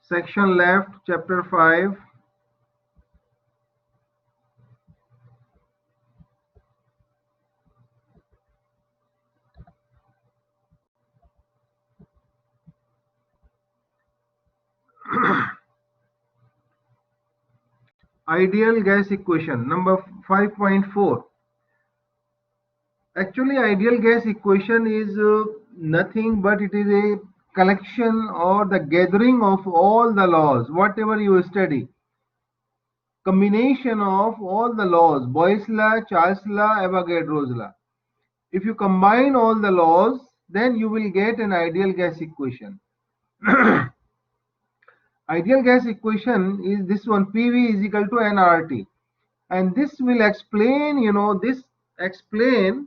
section left, chapter 5. Ideal gas equation, number 5.4. Actually, ideal gas equation is nothing but it is a collection or the gathering of all the laws, whatever you study. Combination of all the laws, Boyle's law, Charles' law, Avogadro's law. If you combine all the laws, then you will get an ideal gas equation. Ideal gas equation is this one, PV is equal to nRT. And this will explain, explain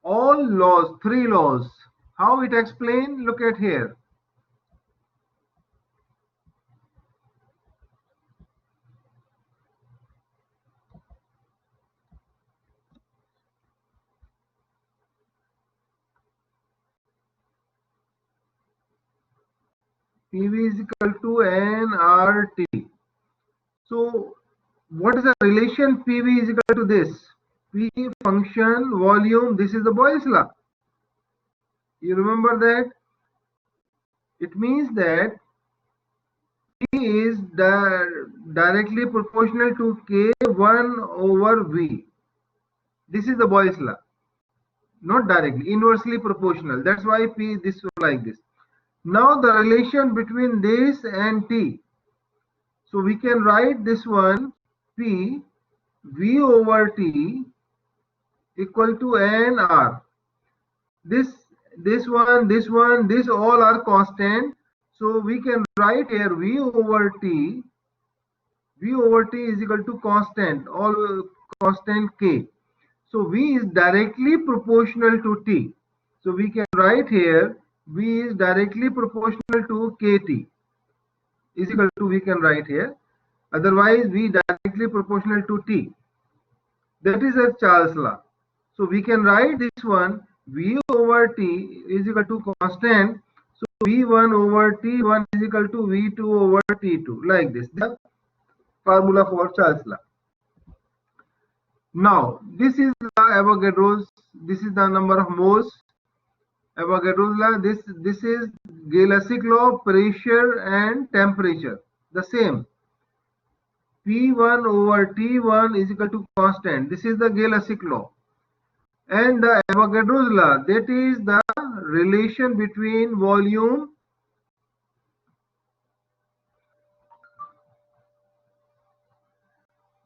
all laws, three laws. How it explain? Look at here. PV is equal to nRT. So what is the relation PV is equal to this? P function volume, this is the Boyle's law. You remember that? It means that P is directly proportional to K1 over V. This is the Boyle's law. Not directly, inversely proportional. That's why P this like this. Now the relation between this and T. So we can write this one P V over T equal to NR. This one, this all are constant. So we can write here V over T. V over T is equal to constant, all constant K. So V is directly proportional to T. So we can write here V is directly proportional to KT is equal to, we can write here. Otherwise, V directly proportional to T. That is a Charles law. So we can write this one V over T is equal to constant. So V1 over T1 is equal to V2 over T2, like this. The formula for Charles law. Now, this is the Avogadro's, this is the number of moles. Avogadro's law, this is Gay-Lussac law, pressure and temperature, the same. P1 over T1 is equal to constant. This is the Gay-Lussac law. And the Avogadro's law, that is the relation between volume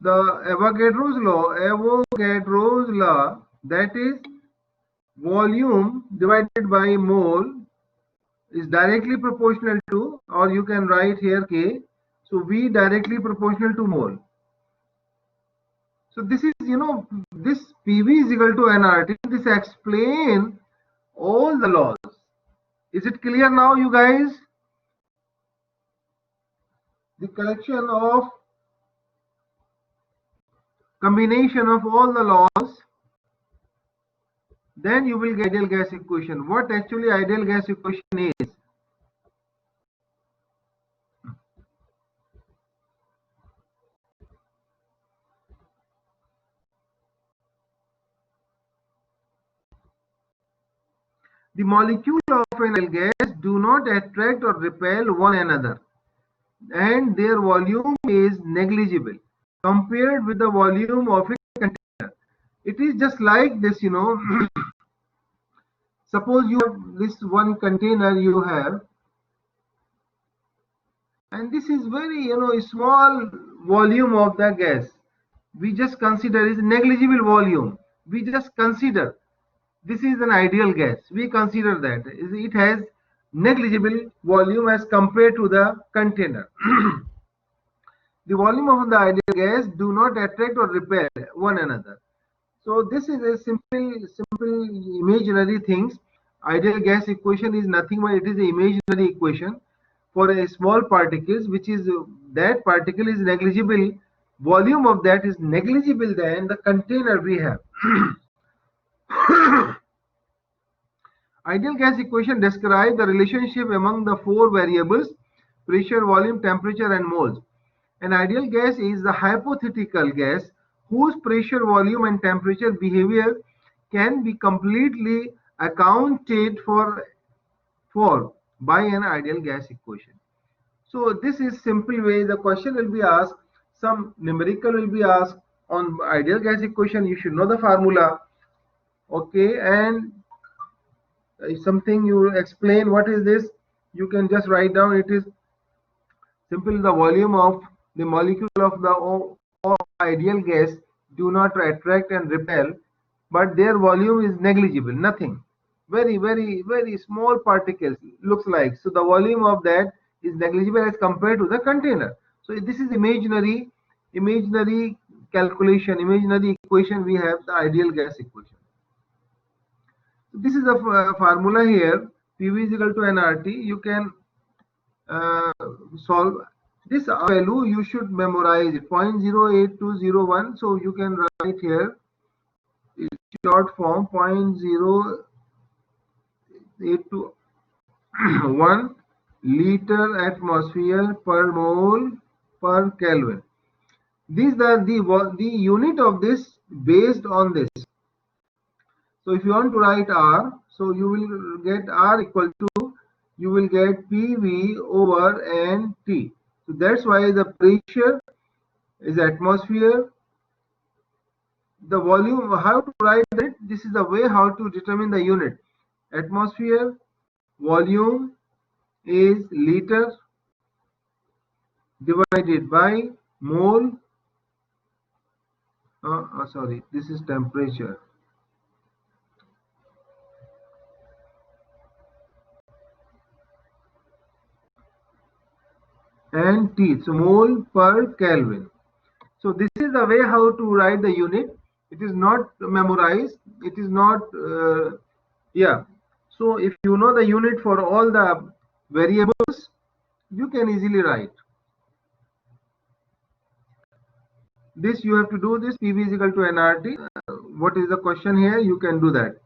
Avogadro's law, that is volume divided by mole is directly proportional to, or you can write here K. So V directly proportional to mole. So this is, this PV is equal to nRT. This explain all the laws. Is it clear now, you guys? The collection of combination of all the laws, then you will get ideal gas equation. What actually ideal gas equation is? The molecule of an ideal gas do not attract or repel one another, and their volume is negligible compared with the volume of a container. It is just like this, Suppose you have this one container you have, and this is very, small volume of the gas. We just consider is negligible volume. We just consider this is an ideal gas. We consider that it has negligible volume as compared to the container. The volume of the ideal gas do not attract or repel one another. So this is a simple imaginary things. Ideal gas equation is nothing but it is an imaginary equation for a small particles, which is that particle is negligible. Volume of that is negligible than the container we have. Ideal gas equation describes the relationship among the four variables pressure, volume, temperature, and moles. An ideal gas is the hypothetical gas whose pressure, volume, and temperature behavior can be completely accounted for by an ideal gas equation. So this is simple way the question will be asked. Some numerical will be asked on ideal gas equation. You should know the formula. Okay, and if something you explain what is this, you can just write down. It is simple. The volume of the molecule of the ideal gas do not attract and repel, but their volume is negligible, nothing. Very small particles looks like. So the volume of that is negligible as compared to the container. So this is imaginary calculation, imaginary equation. We have the ideal gas equation. So this is the formula here. PV is equal to nRT. You can solve this value. You should memorize it, 0.08201. So you can write here short form 0.0821 liter atmosphere per mole per Kelvin. These are the unit of this based on this. So if you want to write R, so you will get R equal to, you will get PV over NT. So that's why the pressure is atmosphere. The volume, how to write it? This is the way how to determine the unit. Atmosphere, volume is liter divided by mole. Sorry, this is temperature. And T, so mole per Kelvin. So this is the way how to write the unit. It is not memorized. It is not, yeah. So if you know the unit for all the variables, you can easily write. This you have to do this. PV is equal to nRT. What is the question here? You can do that.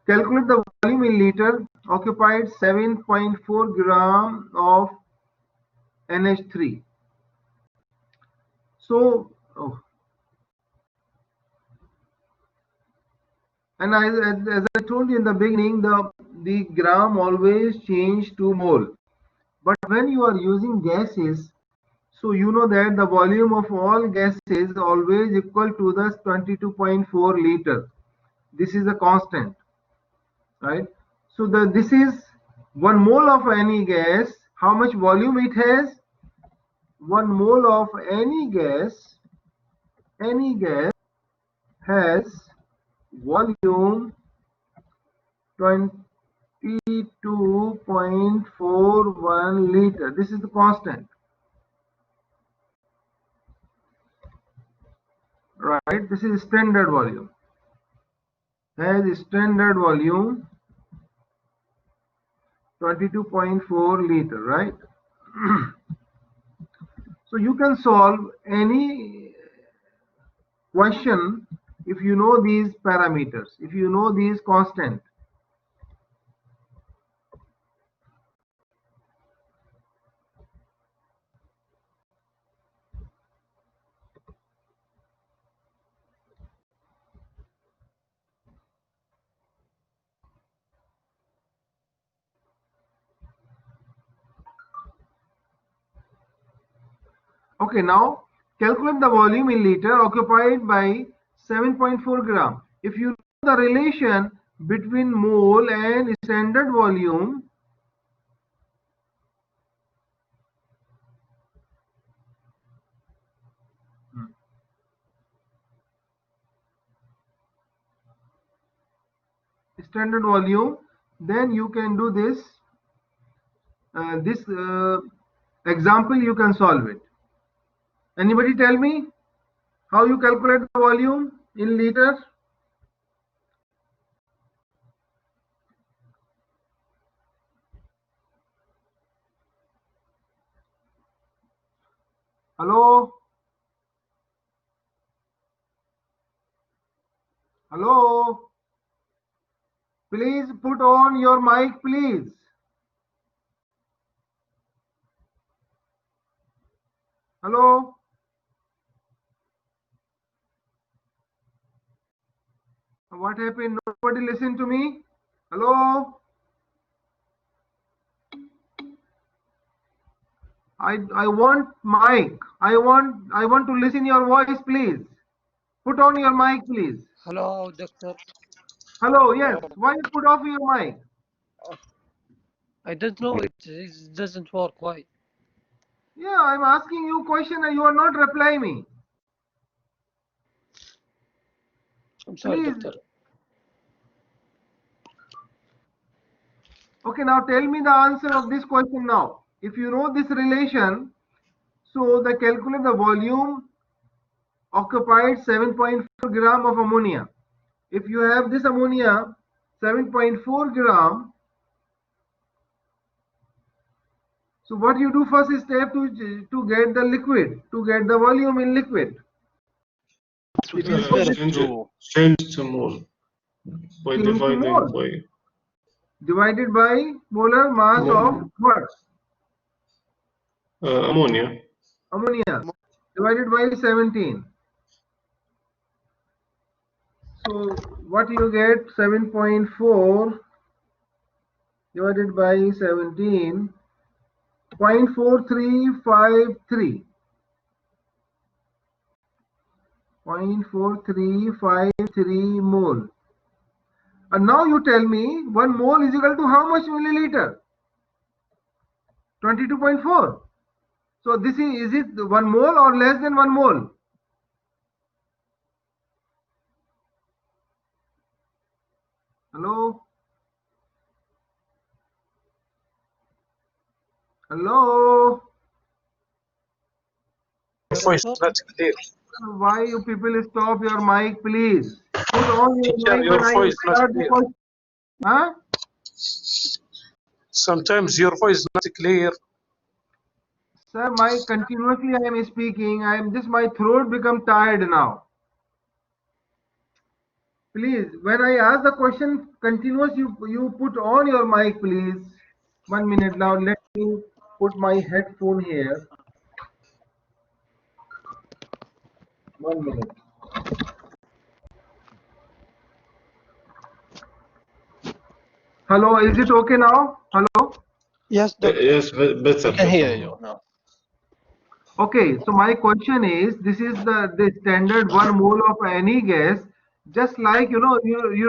Calculate the volume in liter occupied 7.4 gram of NH3. So, and as I told you in the beginning, the gram always change to mole. But when you are using gases, so you know that the volume of all gases is always equal to the 22.4 liter. This is a constant, right? So this is 1 mole of any gas. How much volume it has? 1 mole of any gas has volume 22.41 liter. This is the constant, right? This is standard volume. Has standard volume 22.4 liter, right? So you can solve any question if you know these parameters, if you know these constant. Okay, now calculate the volume in liter occupied by 7.4 gram. If you know the relation between mole and standard volume, then you can do this. This example you can solve it. Anybody tell me how you calculate the volume in liter? Hello? Hello? Please put on your mic, please. Hello? What happened? Nobody listen to me? Hello? I want mic. I want to listen your voice, please. Put on your mic, please. Hello, doctor. Hello, yes. Why you put off your mic? I don't know. It doesn't work. Why? Yeah, I'm asking you question and you are not replying me. I'm sorry, Please. doctor. Okay, now tell me the answer of this question now. If you know this relation, so the calculate the volume occupied 7.4 gram of ammonia. If you have this ammonia 7.4 gram, so what you do first step to get the liquid, to get the volume in liquid. If you know this, change to mole by change to dividing mole by divided by molar mass Mole. of what? Ammonia. Ammonia divided by 17. So what you get 7.4 divided by 17, 0.4353. 0.4353 mole. And now you tell me 1 mole is equal to how much milliliter? 22.4. So this is it 1 mole or less than 1 mole? Hello? Hello? Your voice is not clear. Why you people stop your mic, please? Put on your Teacher, mic your when I voice not start the clear. question. Huh? Sometimes your voice is not clear. Sir, my continuously I am speaking. I am just my throat become tired now. Please, when I ask the question continuous, you put on your mic, please. 1 minute now. Let me put my headphone here. 1 minute. Hello, is it okay now? Hello? Yes, doctor. Yes, better. I can hear you now. Okay, so my question is, this is the standard 1 mole of any gas. Just like, you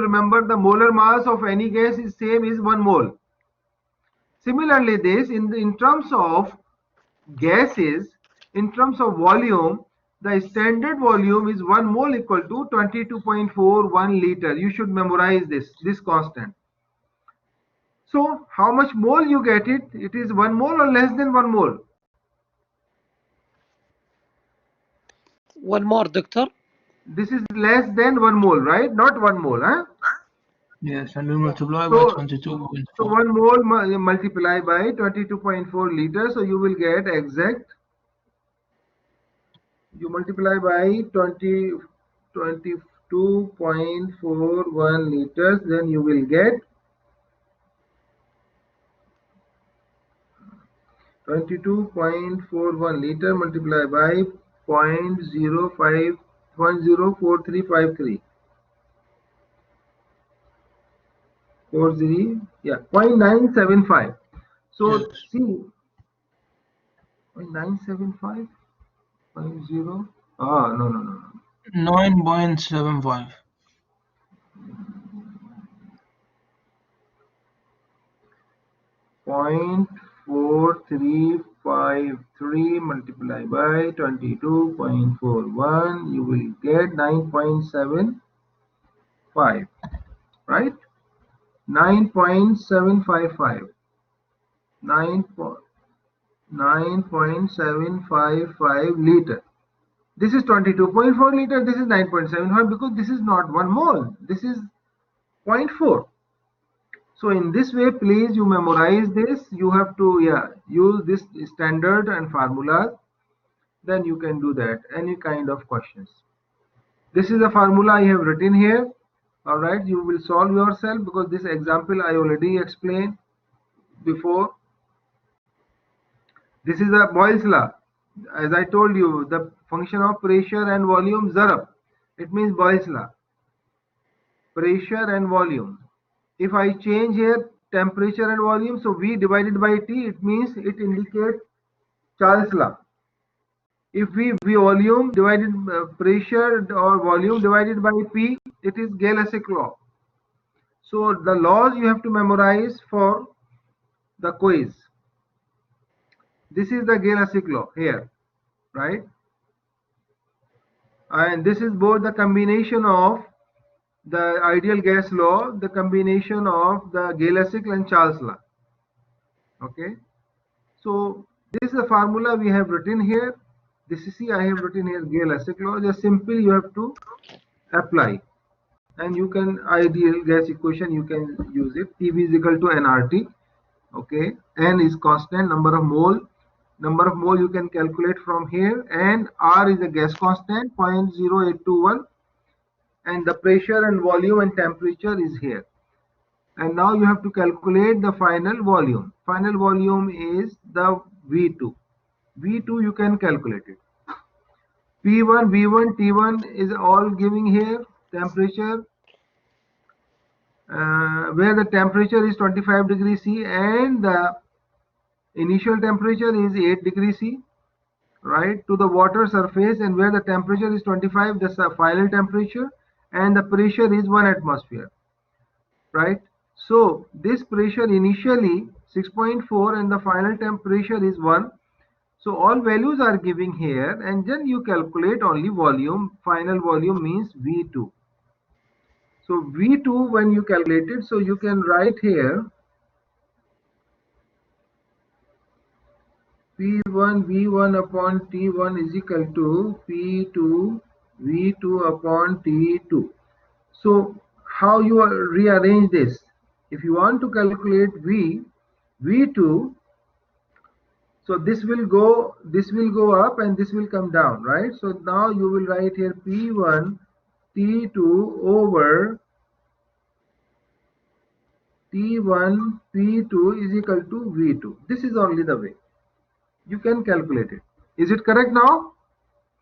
remember the molar mass of any gas is same is 1 mole. Similarly, this in terms of gases, in terms of volume, the standard volume is 1 mole equal to 22.41 liter. You should memorize this constant. So how much mole you get it? It is 1 mole or less than 1 mole? One more, doctor. This is less than 1 mole, right? Not 1 mole, huh? Yes, and we multiply by So 22.4. 1 mole multiply by 22.4 liters, so you will get exact. You multiply by 22.41 liters, then you will get 22.41 liter multiplied by 0.4353. 0.975. So Yes. see, 0.975, 0.0. Ah, no. 9.75. 0.4353 multiplied by 22.41, you will get 9.75, right? 9.755. 9.755 liter. This is 22.4 liter, this is 9.75 because this is not 1 mole, this is 0.4. So in this way, please you memorize this. You have to use this standard and formula. Then you can do that. Any kind of questions. This is the formula I have written here. All right, you will solve yourself because this example I already explained before. This is a Boyle's law. As I told you, the function of pressure and volume zarf. It means Boyle's law. Pressure and volume. If I change here temperature and volume, so V divided by T, it means it indicates Charles law. If we volume divided pressure or volume divided by P, it is Gay-Lussac law. So the laws you have to memorize for the quiz. This is the Gay-Lussac law here, right? And this is both the combination of the ideal gas law, the combination of the Gay-Lussac and Charles law. Okay, so this is the formula we have written here. This is I have written here Gay-Lussac law. Just simply you have to apply, and you can ideal gas equation you can use it. PV is equal to nRT. Okay, N is constant, number of mole you can calculate from here, and R is a gas constant 0.0821, and the pressure and volume and temperature is here. And now you have to calculate the final volume. Final volume is the V2. V2 you can calculate it. P1, V1, T1 is all giving here temperature, where the temperature is 25 degrees C and the initial temperature is 8 degrees C, right, to the water surface, and where the temperature is 25, the final temperature, and the pressure is 1 atmosphere, right? So this pressure initially 6.4 and the final temperature is 1. So all values are giving here, and then you calculate only volume. Final volume means V2. So V2 when you calculate it, so you can write here P1 V1 upon T1 is equal to P2 V2 upon T2. So how you rearrange this? If you want to calculate V2, so this will go up and this will come down, right? So now you will write here P1 T2 over T1 P2 is equal to V2. This is only the way you can calculate it. Is it correct now?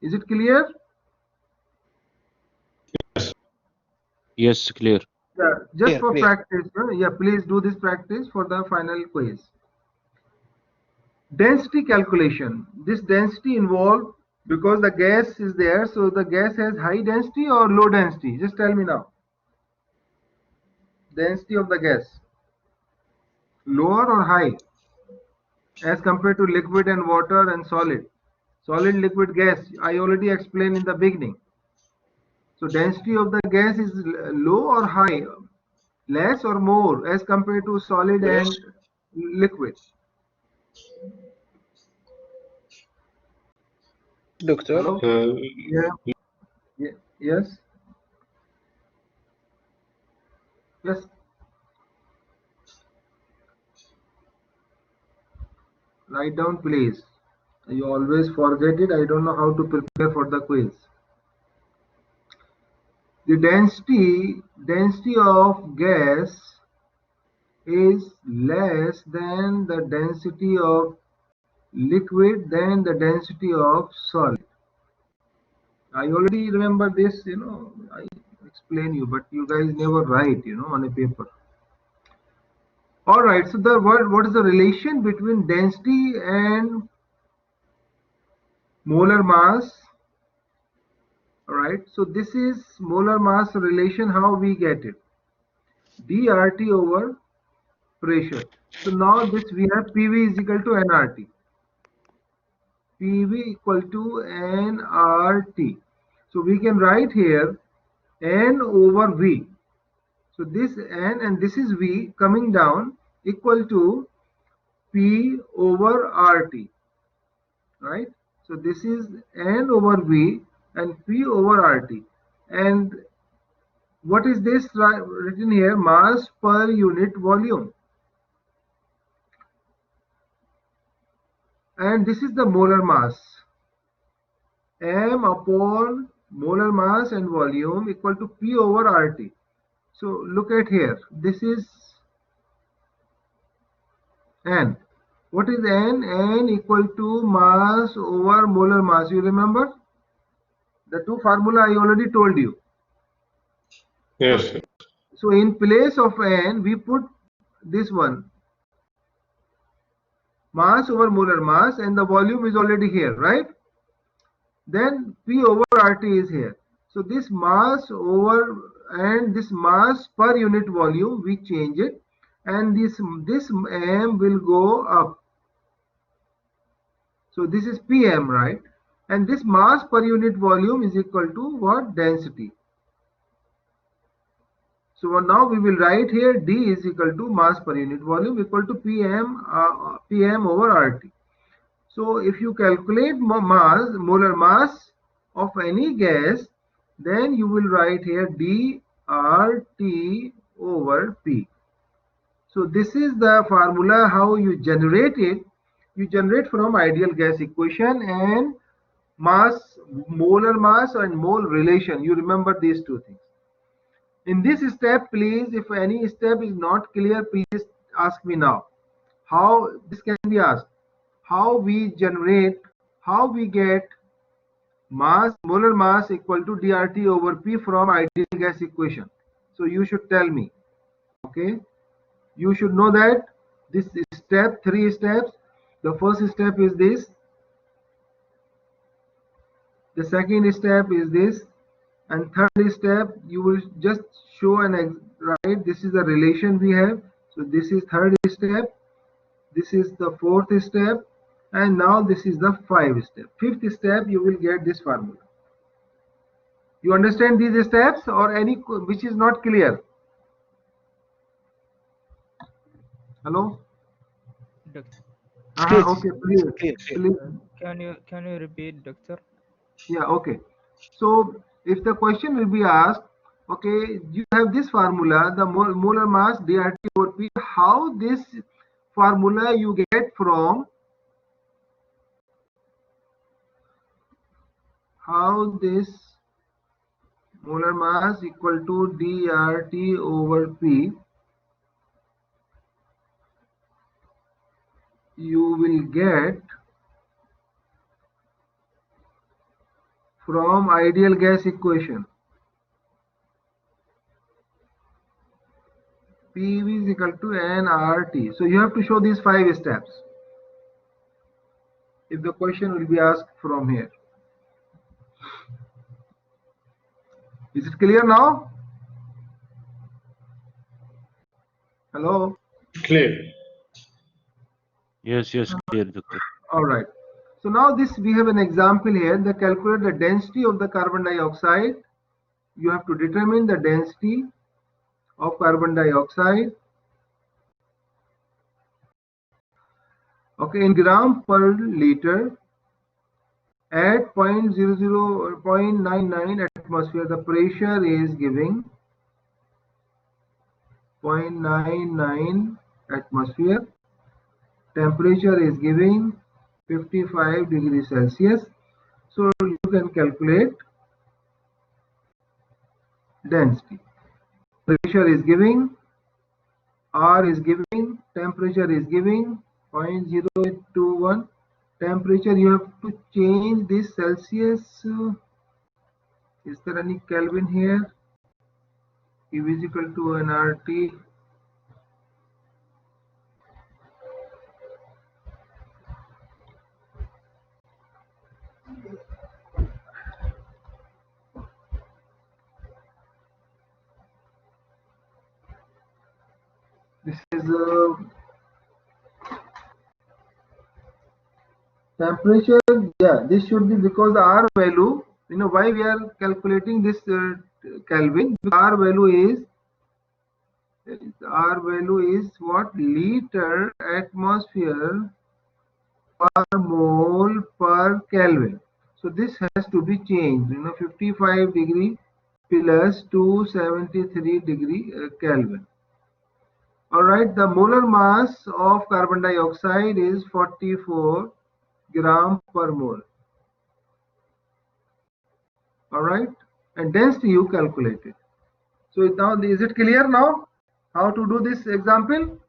Is it clear? Yes, clear. Yeah, just Clear, for clear. practice. Yeah, please do this practice for the final quiz. Density calculation. This density involved because the gas is there, so the gas has high density or low density. Just tell me now. Density of the gas, lower or high, as compared to liquid and water and solid. Solid, liquid, gas, I already explained in the beginning. So density of the gas is low or high, less or more as compared to solid and liquid. Doctor, Hello? Yeah. Yes. Yes. Write down, please. You always forget it. I don't know how to prepare for the quiz. The density of gas is less than the density of liquid than the density of solid. I already remember this, I explain you, but you guys never write, on a paper. All right, so what is the relation between density and molar mass? All right, so this is molar mass relation, how we get it. dRT over pressure. So now this we have PV is equal to nRT. PV equal to nRT. So we can write here N over V. So this N and this is V coming down equal to P over RT, right? So this is N over V and P over RT. And what is this written here? Mass per unit volume. And this is the molar mass. M upon molar mass and volume equal to P over RT. So look at here. This is N. What is N? N equal to mass over molar mass. You remember? The two formula I already told you. Yes. So in place of N, we put this one. Mass over molar mass, and the volume is already here, right? Then P over RT is here. So this mass over and this mass per unit volume, we change it, and this M will go up. So this is PM, right? And this mass per unit volume is equal to what? Density. So now we will write here D is equal to mass per unit volume equal to PM over RT. So if you calculate molar mass of any gas, then you will write here dRT over P. So this is the formula how you generate it. You generate from ideal gas equation and mass, molar mass and mole relation. You remember these two things. In this step, please, if any step is not clear, please ask me now. How this can be asked? How we generate, how we get mass, molar mass equal to dRT over P from ideal gas equation. So you should tell me, okay? You should know that this step, 3 steps. The first step is this. The second step is this. And third step, you will just show and write. This is the relation we have. So this is third step. This is the fourth step. And now this is the 5th step. 5th step, you will get this formula. You understand these steps or any which is not clear? Hello? Doctor, Okay, please. Please. can you repeat, doctor? Yeah, okay. So if the question will be asked, okay, you have this formula, the molar mass dRT over P, how this formula you get from, how this molar mass equal to dRT over P, you will get from ideal gas equation. PV is equal to nRT. So you have to show these 5 steps if the question will be asked from here. Is it clear now? Hello? Clear. Yes, clear, doctor. All right. So now this we have an example here. They calculate the density of the carbon dioxide. You have to determine the density of carbon dioxide. Okay, in gram per liter at 0.99 atmosphere, the pressure is giving 0.99 atmosphere. Temperature is giving 55 degrees Celsius. So you can calculate density. Pressure is giving, R is giving, temperature is giving 0.0821. Temperature you have to change this Celsius. Is there any Kelvin here? P is equal to nRT. This is temperature. Yeah, this should be because the R value. You know why we are calculating this Kelvin? R value is what? Liter atmosphere per mole per Kelvin. So this has to be changed. 55 degree plus 273 degree Kelvin. All right, the molar mass of carbon dioxide is 44 gram per mole. All right, and density you calculated. So now is it clear now how to do this example?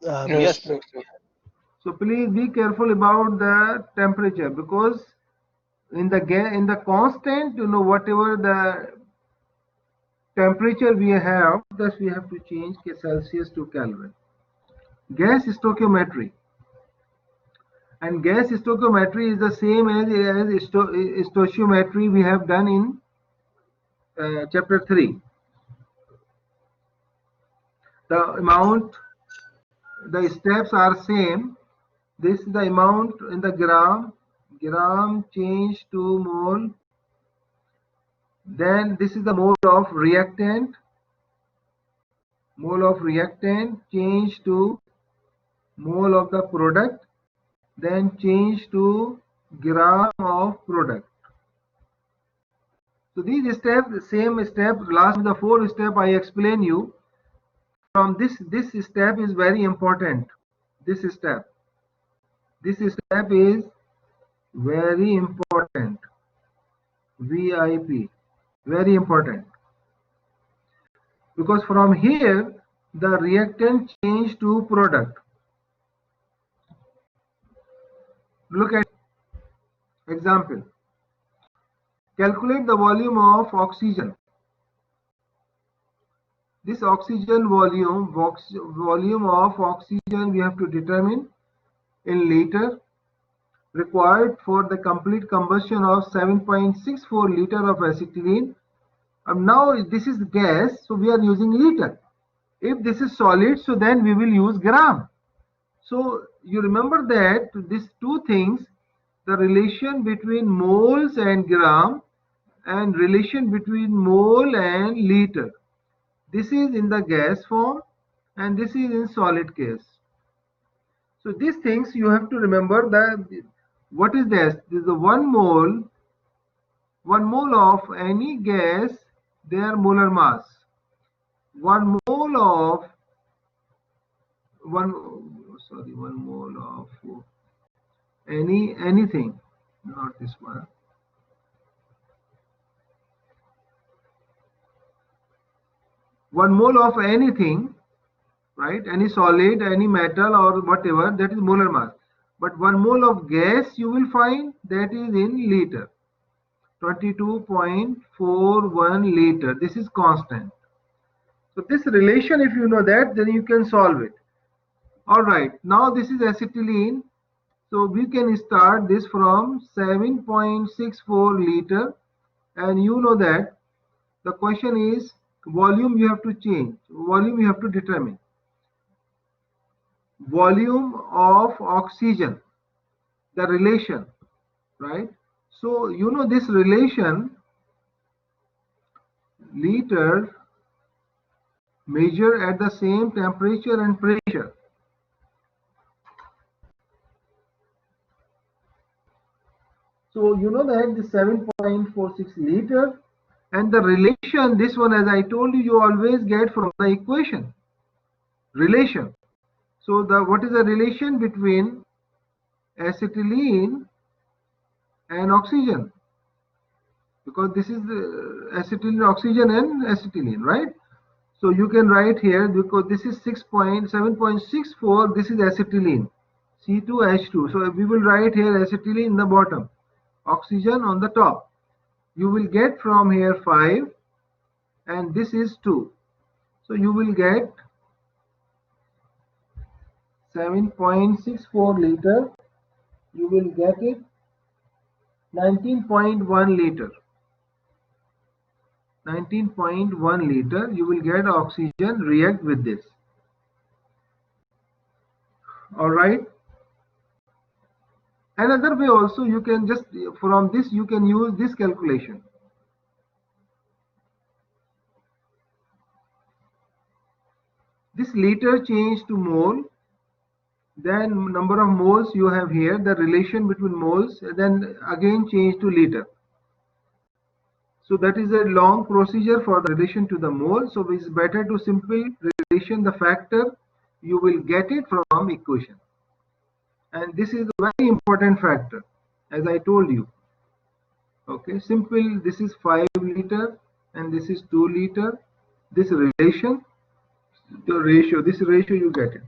Yes, Yes. doctor. So please be careful about the temperature, because in the constant, whatever the temperature we have, thus we have to change Celsius to Kelvin. Gas stoichiometry. And gas stoichiometry is the same as stoichiometry we have done in chapter 3. The steps are same. This is the amount in the gram change to mole. Then this is the mole of reactant change to mole of the product, then change to gram of product. So these steps, the same step, last the 4th step I explain you. From this step is very important. This step is very important. VIP, very important, because from here the reactant change to product. Look at example. Calculate the volume of oxygen. This oxygen volume of oxygen we have to determine in liter, required for the complete combustion of 7.64 liter of acetylene. Now this is gas, so we are using liter. If this is solid, so then we will use gram. So you remember that these two things, the relation between moles and gram and relation between mole and liter. This is in the gas form and this is in solid case. So these things you have to remember that what is this? This is the 1 mole of any gas, their molar mass. 1 mole of anything, not this one. 1 mole of anything, right? Any solid, any metal or whatever, that is molar mass. But 1 mole of gas you will find that is in liter, 22.41 liter. This is constant. So this relation, if you know that, then you can solve it. All right, now this is acetylene. So we can start this from 7.64 liter, and you know that the question is volume you have to change, volume you have to determine. Volume of oxygen, the relation, right? So you know this relation, liter measure at the same temperature and pressure. So you know that the 7.46 liter, and the relation, this one, as I told you, you always get from the equation. Relation. So what is the relation between acetylene and oxygen? Because this is the acetylene, oxygen and acetylene, right? So you can write here, because this is 7.64, this is acetylene, C2H2. So we will write here acetylene in the bottom, oxygen on the top. You will get from here 5 and this is 2. So you will get 7.64 liter, you will get it 19.1 liter. 19.1 liter, you will get oxygen react with this. All right. Another way also, you can just, from this you can use this calculation. This liter change to mole, then number of moles you have here, the relation between moles, then again change to liter. So that is a long procedure for the relation to the mole. So it's better to simple relation the factor, you will get it from equation. And this is a very important factor, as I told you. Okay, simple, this is 5 liter and this is 2 liter. This relation, the ratio, this ratio you get it.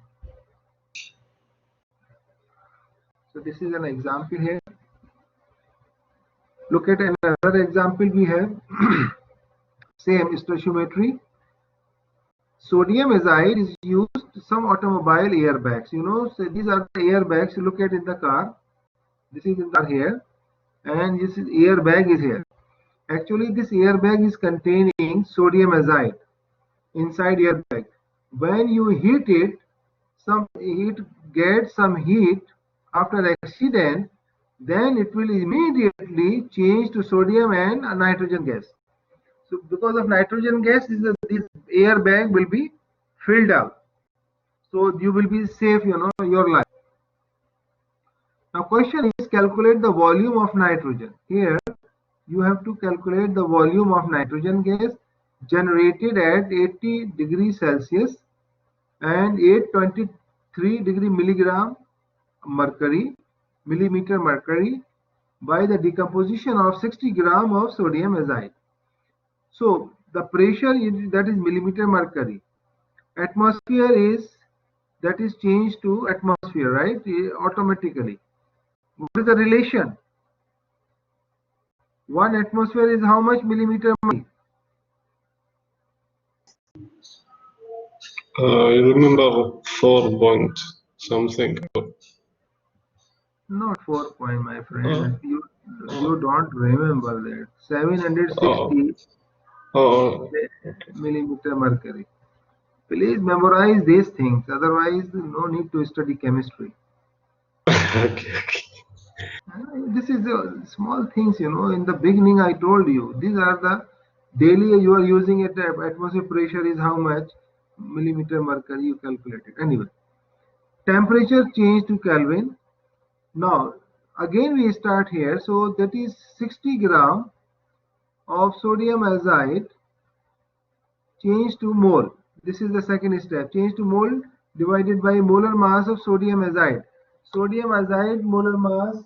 So this is an example here. Look at another example we have. Same stoichiometry. Sodium azide is used some automobile airbags. You know, so these are the airbags you look at in the car. This is in the car here, and this is airbag is here. Actually, this airbag is containing sodium azide inside airbag. When you heat it, gets some heat after accident, then it will immediately change to sodium and nitrogen gas. So because of nitrogen gas, this airbag will be filled up. So you will be safe, you know, your life. Now question is calculate the volume of nitrogen. Here you have to calculate the volume of nitrogen gas generated at 80 degrees Celsius and 823 degree millimeter mercury by the decomposition of 60 gram of sodium azide. So the pressure is, that is millimeter mercury. Atmosphere is, that is changed to atmosphere, right? Automatically. What is the relation? 1 atmosphere is how much millimeter mercury? I remember 4 point something. Not 4 point, my friend. You don't remember that. 760 millimeter mercury. Please memorize these things. Otherwise, no need to study chemistry. Okay. This is the small things, you know. In the beginning, I told you these are the daily you are using it. Atmosphere pressure is how much millimeter mercury you calculate it. Anyway, temperature change to Kelvin. Now again we start here. So that is 60 gram of sodium azide change to mole. This is the second step. Change to mole divided by molar mass of sodium azide. Sodium azide molar mass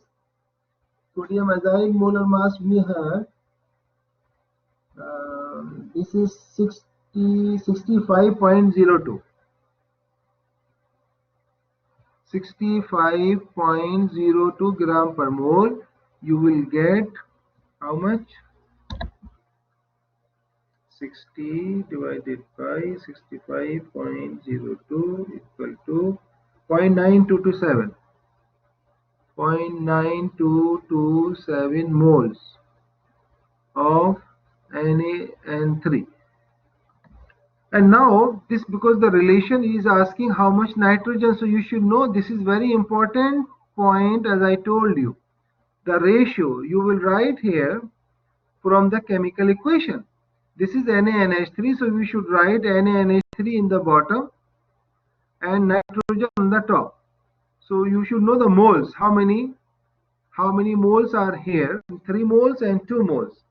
we have. This is 65.02. 65.02 gram per mole. You will get how much? 60 divided by 65.02 equal to 0.9227. 0.9227 moles of NaN3. And now this, because the relation is asking how much nitrogen, so you should know this is very important point. As I told you, the ratio you will write here from the chemical equation. This is NaNH3, so we should write NaNH3 in the bottom and nitrogen on the top. So you should know the moles. How many moles are here? 3 moles and 2 moles.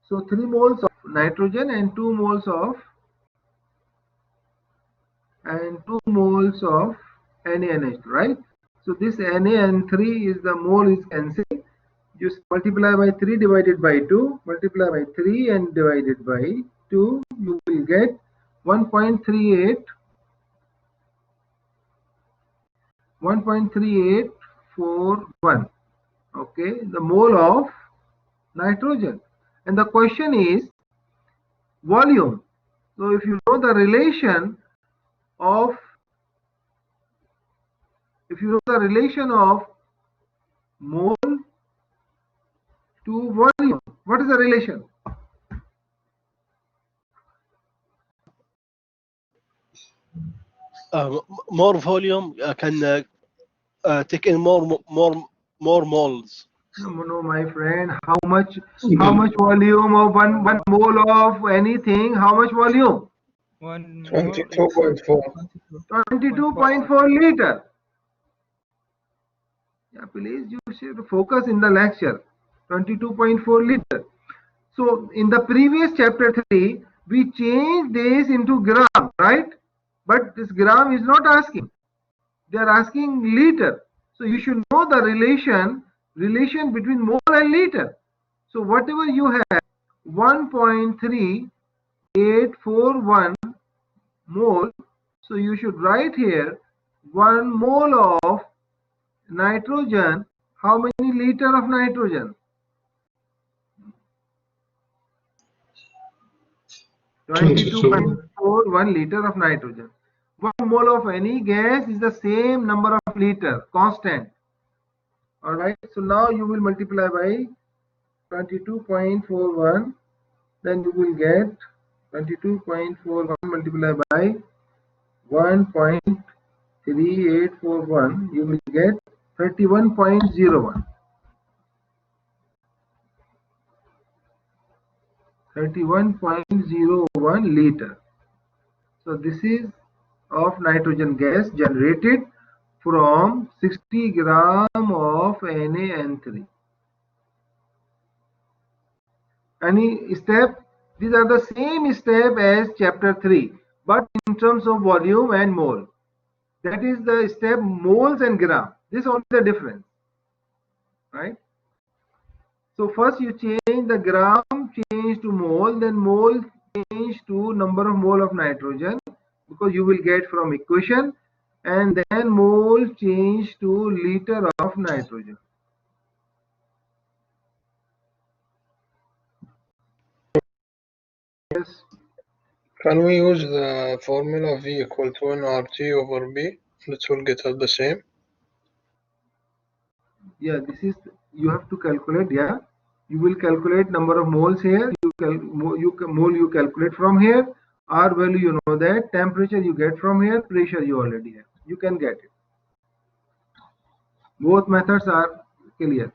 So 3 moles of nitrogen and 2 moles of NaNH2, right? So this NaN3 is the mole is cancelled. Just multiply by 3 divided by 2, multiply by 3 and divided by 2, you will get 1.3841. Okay, the mole of nitrogen. And the question is volume. So if you know the relation of mole to volume, what is the relation? More volume can take in more moles. No, my friend. How much volume of one mole of anything? How much volume? 22.4. 22.4 liter. Yeah, please, you should focus in the lecture. 22.4 liter. So in the previous chapter 3, we changed this into gram, right? But this gram is not asking. They are asking liter. So you should know the relation between mole and liter. So whatever you have, 1.3841 mole. So you should write here 1 mole of nitrogen, how many liter of nitrogen? 22.41 liter of nitrogen. 1 mole of any gas is the same number of liter, constant. Alright, so now you will multiply by 22.41, then you will get 22.41 multiplied by 1.3841, you will get 31.01. 31.01 liter. So this is of nitrogen gas generated from 60 gram of NaN3. Any step? These are the same step as chapter 3, but in terms of volume and mole. That is the step moles and gram. This is only the difference, right? So first you change the gram, change to mole, then mole change to number of mole of nitrogen, because you will get from equation, and then mole change to liter of nitrogen. Yes. Can we use the formula V equal to nRT over B? That will get us the same. Yeah, this is, you have to calculate. Yeah, you will calculate number of moles here. Mole you calculate from here. R value you know that. Temperature you get from here. Pressure you already have. You can get it. Both methods are clear.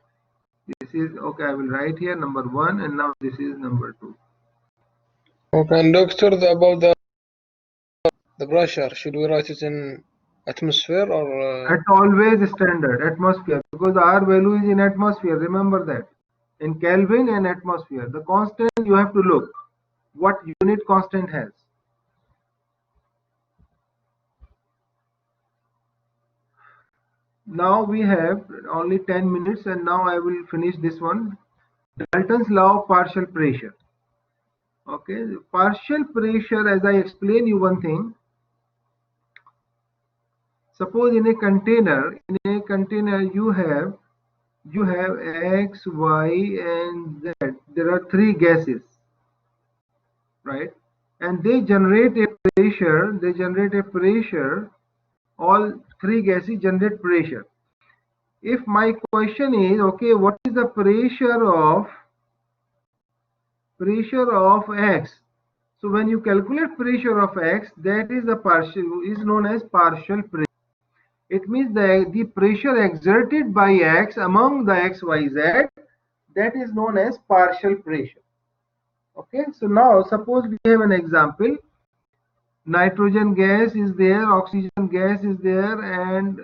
This is okay. I will write here number 1, and now this is number 2. Okay, and doctor, about the pressure, should we write it in atmosphere or? That's always standard atmosphere, because R value is in atmosphere. Remember that. In Kelvin and atmosphere, the constant you have to look what unit constant has. Now we have only 10 minutes, and now I will finish this one. Dalton's law of partial pressure. Okay, partial pressure, as I explain you one thing. Suppose in a container you have X, Y, and Z. There are 3 gases, right? And they generate a pressure. All 3 gases generate pressure. If my question is, okay, what is the pressure of X? So when you calculate pressure of X, that is known as partial pressure. It means the pressure exerted by X among the X, Y, Z, that is known as partial pressure. Okay, so now suppose we have an example. Nitrogen gas is there, oxygen gas is there, and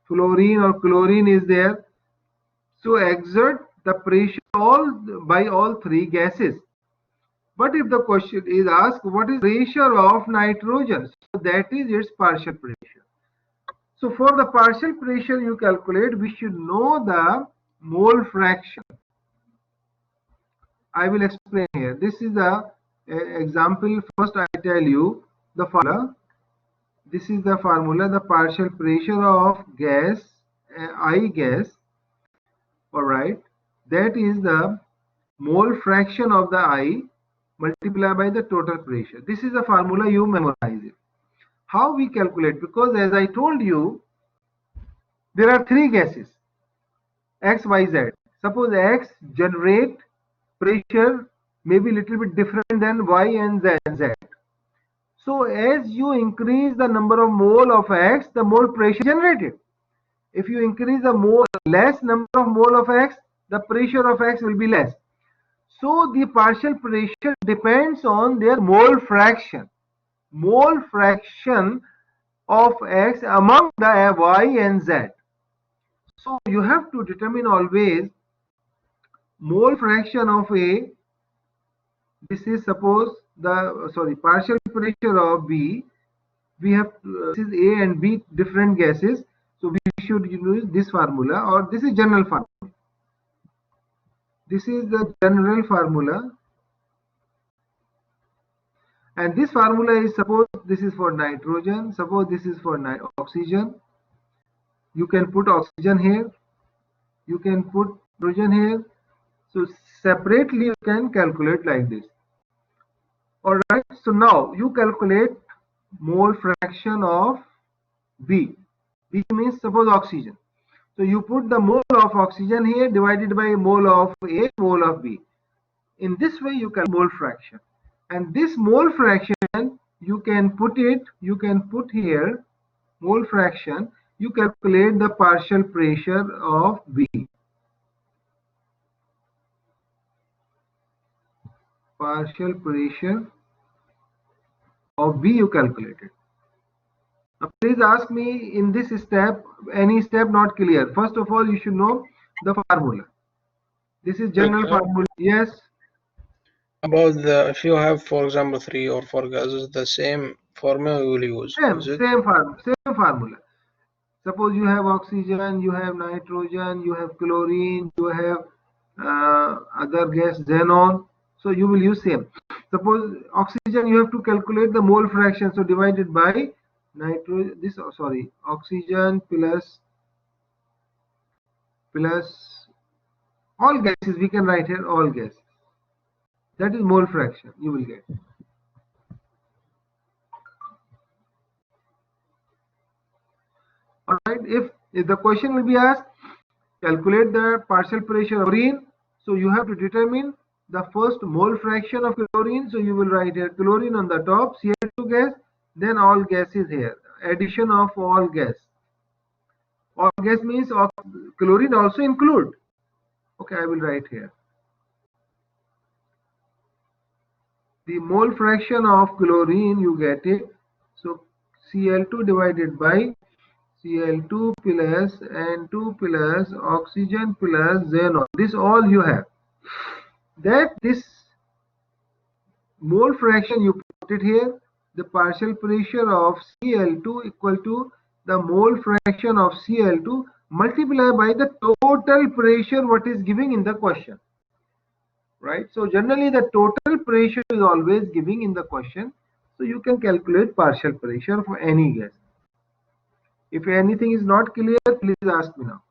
fluorine or chlorine is there. So exert the pressure by all 3 gases. But if the question is asked, what is pressure of nitrogen? So that is its partial pressure. So for the partial pressure you calculate, we should know the mole fraction. I will explain here. This is the example. First I tell you the formula. This is the formula, the partial pressure of gas, I gas. Alright, that is the mole fraction of the I multiplied by the total pressure. This is the formula, you memorize it. How we calculate? Because as I told you, there are 3 gases, X, Y, Z. Suppose X generate pressure maybe little bit different than Y and Z. So as you increase the number of mole of X, the mole pressure generated. If you increase the less number of mole of X, the pressure of X will be less. So the partial pressure depends on their mole fraction. Mole fraction of X among the Y and Z. So you have to determine always mole fraction of A. This is suppose the partial pressure of B. We have this is A and B different gases. So we should use this formula, or this is general formula. This is the general formula. And this formula is, suppose this is for nitrogen, suppose this is for oxygen. You can put oxygen here, you can put nitrogen here. So separately you can calculate like this. All right, so now you calculate mole fraction of B. B means suppose oxygen. So you put the mole of oxygen here divided by mole of A, mole of B. In this way you calculate mole fraction. And this mole fraction you can put here mole fraction, you calculate the partial pressure of B. Partial pressure of B you calculated. Now please ask me in this step, any step not clear. First of all, you should know the formula. This is general formula. Yes. About the, if you have, for example, 3 or 4 gases, the same formula you will use. Same formula. Suppose you have oxygen, you have nitrogen, you have chlorine, you have other gas, xenon. So you will use same. Suppose oxygen, you have to calculate the mole fraction. So divided by oxygen plus all gases. We can write here all gases. That is mole fraction you will get. All right. If the question will be asked, calculate the partial pressure of chlorine. So you have to determine the first mole fraction of chlorine. So you will write here chlorine on the top, Cl2 gas, then all gases here. Addition of all gas. All gas means chlorine also include. Okay, I will write here. The mole fraction of chlorine you get it. So Cl2 divided by Cl2 plus N2 plus oxygen plus xenon. This all you have. That this mole fraction you put it here. The partial pressure of Cl2 equal to the mole fraction of Cl2 multiplied by the total pressure what is giving in the question. Right? So generally the total pressure is always giving in the question. So you can calculate partial pressure for any gas. If anything is not clear, please ask me now.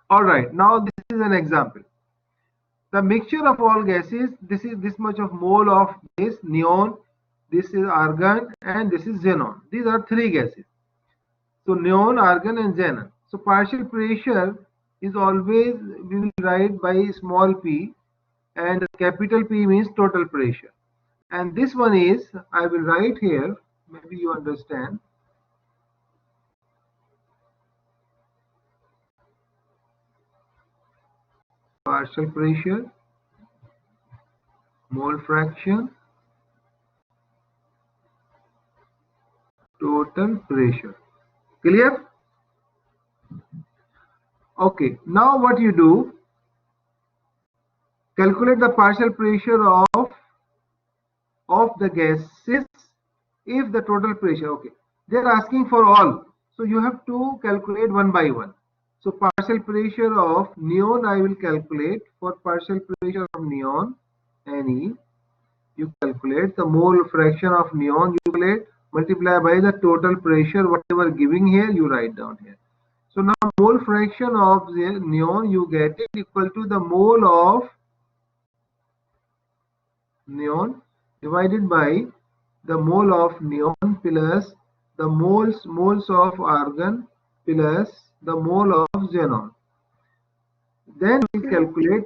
All right, now this is an example. The mixture of all gases, this is this much of mole of this neon, this is argon, and this is xenon. These are 3 gases. So neon, argon, and xenon. So partial pressure is always, we will write by small p, and capital P means total pressure. And this one is, I will write here, maybe you understand. Partial pressure, mole fraction, total pressure. Clear? Okay, now what you do, calculate the partial pressure of the gases if the total pressure, okay, they are asking for all, so you have to calculate one by one. So partial pressure of neon I will calculate. For partial pressure of neon, Ne, you calculate the mole fraction of neon, you calculate, multiply by the total pressure, whatever giving here, you write down here. So now mole fraction of the neon, you get it equal to the mole of neon divided by the mole of neon plus the moles of argon plus the mole of xenon. Then we calculate,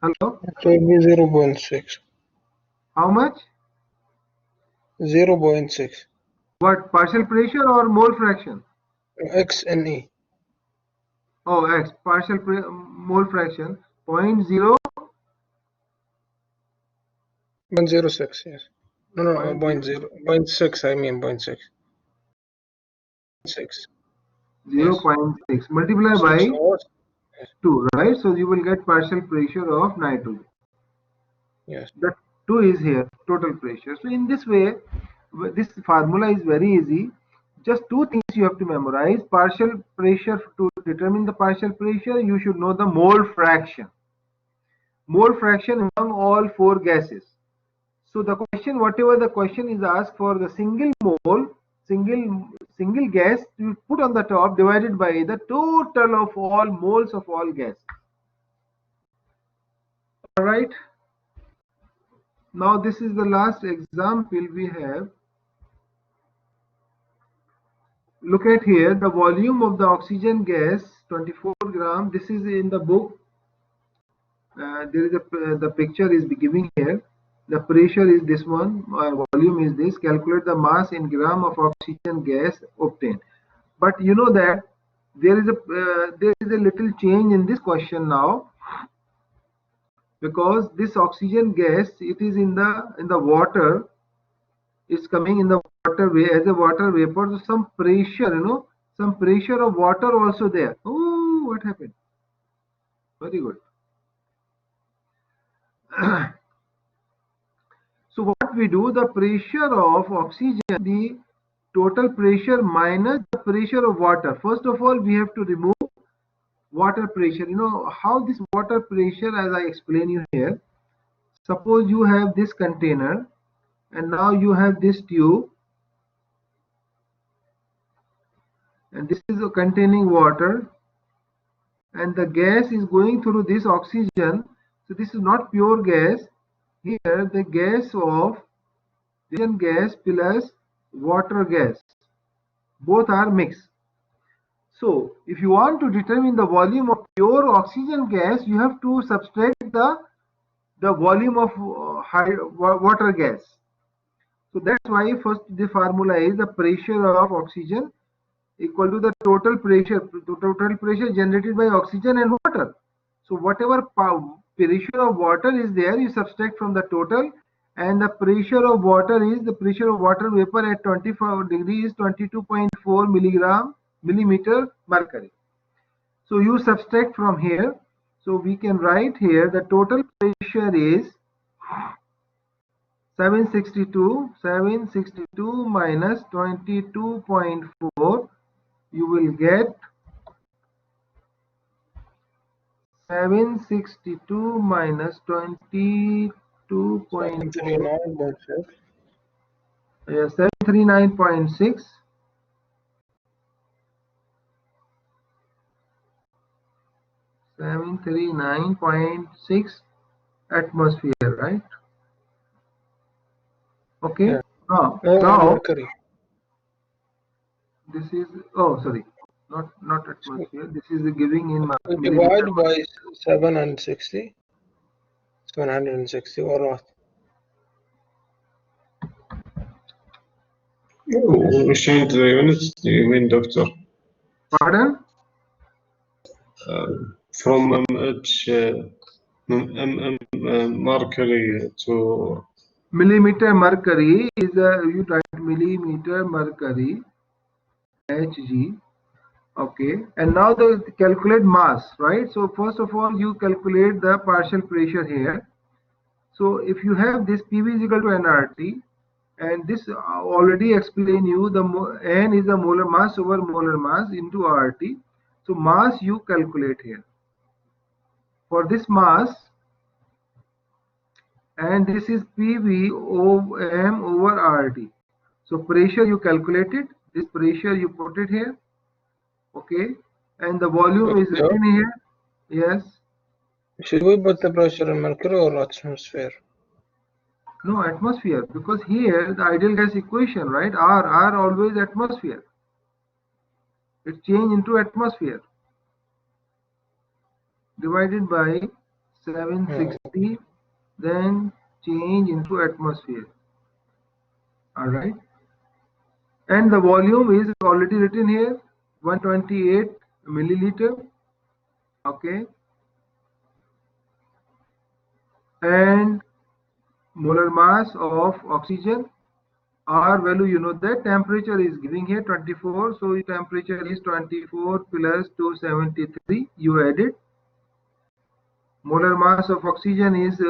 hello? It will be 0.6. How much? 0.6. What, partial pressure or mole fraction? X and E. Oh, X, partial mole fraction, 0.0. 0.06, yes. No, 0.6, I mean 0.6. 6. 0.6 multiply by 6 hours. 2, right? So you will get partial pressure of nitrogen. Yes. The 2 is here, total pressure. So in this way, this formula is very easy. Just 2 things you have to memorize. Partial pressure, to determine the partial pressure, you should know the mole fraction. mole fraction among all 4 gases. So the question, whatever the question is asked for the single mole, single gas, you put on the top divided by the total of all moles of all gas. All right. Now this is the last example we have. Look at here, the volume of the oxygen gas, 24 gram. This is in the book. There is the picture is giving here. The pressure is this one, volume is this. Calculate the mass in gram of oxygen gas obtained. But you know that there is a little change in this question now, because this oxygen gas, it is in the water. It's coming in the water as a water vapor. So some pressure, some pressure of water also there. Oh, what happened? Very good. So what we do, the pressure of oxygen, the total pressure minus the pressure of water. First of all, we have to remove water pressure. You know how this water pressure, as I explain you here. Suppose you have this container and now you have this tube, and this is containing water, and the gas is going through this oxygen. So this is not pure gas. Here the gas of oxygen gas plus water gas, both are mixed. So if you want to determine the volume of pure oxygen gas, you have to subtract the volume of water gas. So that's why first the formula is the pressure of oxygen equal to the total pressure generated by oxygen and water. So whatever pressure of water is there, you subtract from the total, and the pressure of water is the pressure of water vapor at 24 degrees, 22.4 millimeter mercury. So you subtract from here. So we can write here the total pressure is 762 minus 22.4. You will get 762 minus 22.4. 739.6. Yeah, 739.6. 739.6 atmosphere, right? Okay. Yeah. Now Mercury. this is, oh sorry, not atmosphere. This is giving in We millimeter. divide by 760 or not? We change the units, do you mean, doctor? Pardon? From mercury to Millimeter mercury is you write millimeter mercury, Hg. Okay, and now the calculate mass, right? So first of all, you calculate the partial pressure here. So if you have this PV is equal to nRT, and this already explain you, the N is the molar mass over molar mass into RT. So mass you calculate here. For this mass, and this is PV M over RT. So pressure you calculated, this pressure you put it here, okay, and the volume is written here. Yes. Should we put the pressure in mercury or atmosphere? No, atmosphere, because here the ideal gas equation, right? R always atmosphere. It change into atmosphere. Divided by 760, then change into atmosphere. All right. And the volume is already written here, 128 milliliter. Okay. And molar mass of oxygen, R value, you know that temperature is giving here 24. So the temperature is 24 plus 273. You add it. Molar mass of oxygen is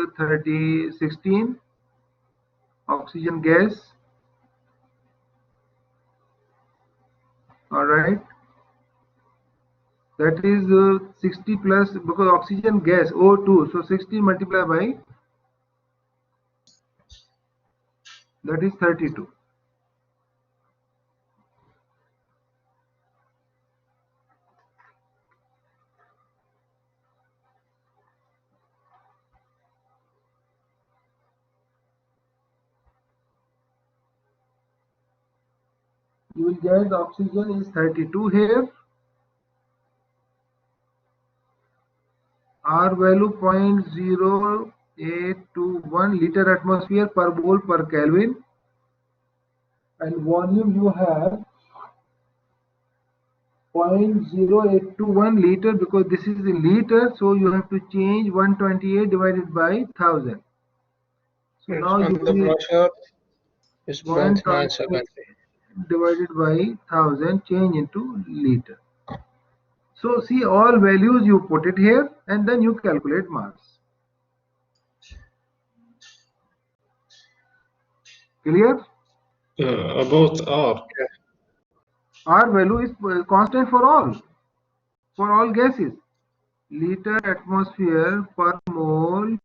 16. Oxygen gas. All right. That is 60 plus, because oxygen gas O2, so 60 multiplied by, that is 32. You will get the oxygen is 32 here. R value 0.0821 liter atmosphere per mole per Kelvin, and volume you have 0.0821 liter, because this is in liter, so you have to change 128 divided by 1000. So Yes, now you and the will pressure is 128 0.970. divided by 1000 change into liter. So see, all values you put it here and then you calculate mass. Clear? about R. R value is constant for all gases. Liter atmosphere per mole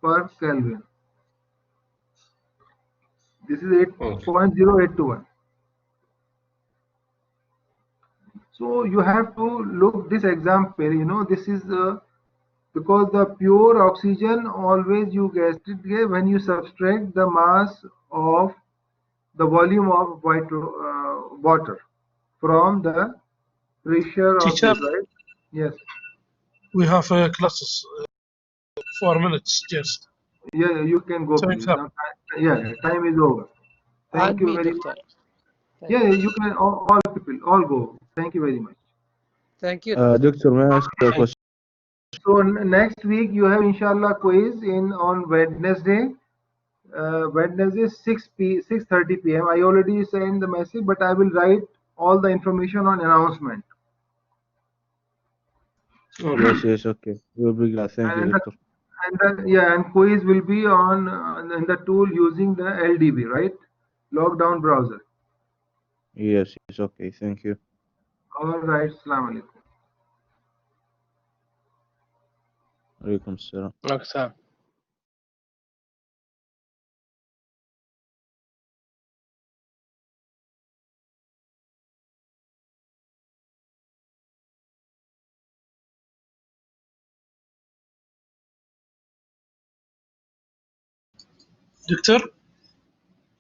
per Kelvin. This is Okay. 8.0821. So you have to look this example, this is because the pure oxygen always you guessed it here, when you subtract the mass of the volume of water from the pressure of Teacher, this, right? Yes. we have classes 4 minutes just. Yeah, you can go, Time's please. up. Now, yeah, time is over. Thank And you me, very doctor. much. Yeah, you can, all people, all go. Thank you very much. Thank you, doctor. Doctor, may I ask you a question? So next week you have inshallah quiz on Wednesday. Wednesday 6:30 p.m. I already sent the message, but I will write all the information on announcement. Yes, yes, okay. We'll be glad. Thank you, And doctor. and quiz will be on in the tool using the LDB, right? Lockdown browser. Yes, yes, okay. Thank you. All right. Assalamu alaikum. Alaikum salam. Okay. Doctor,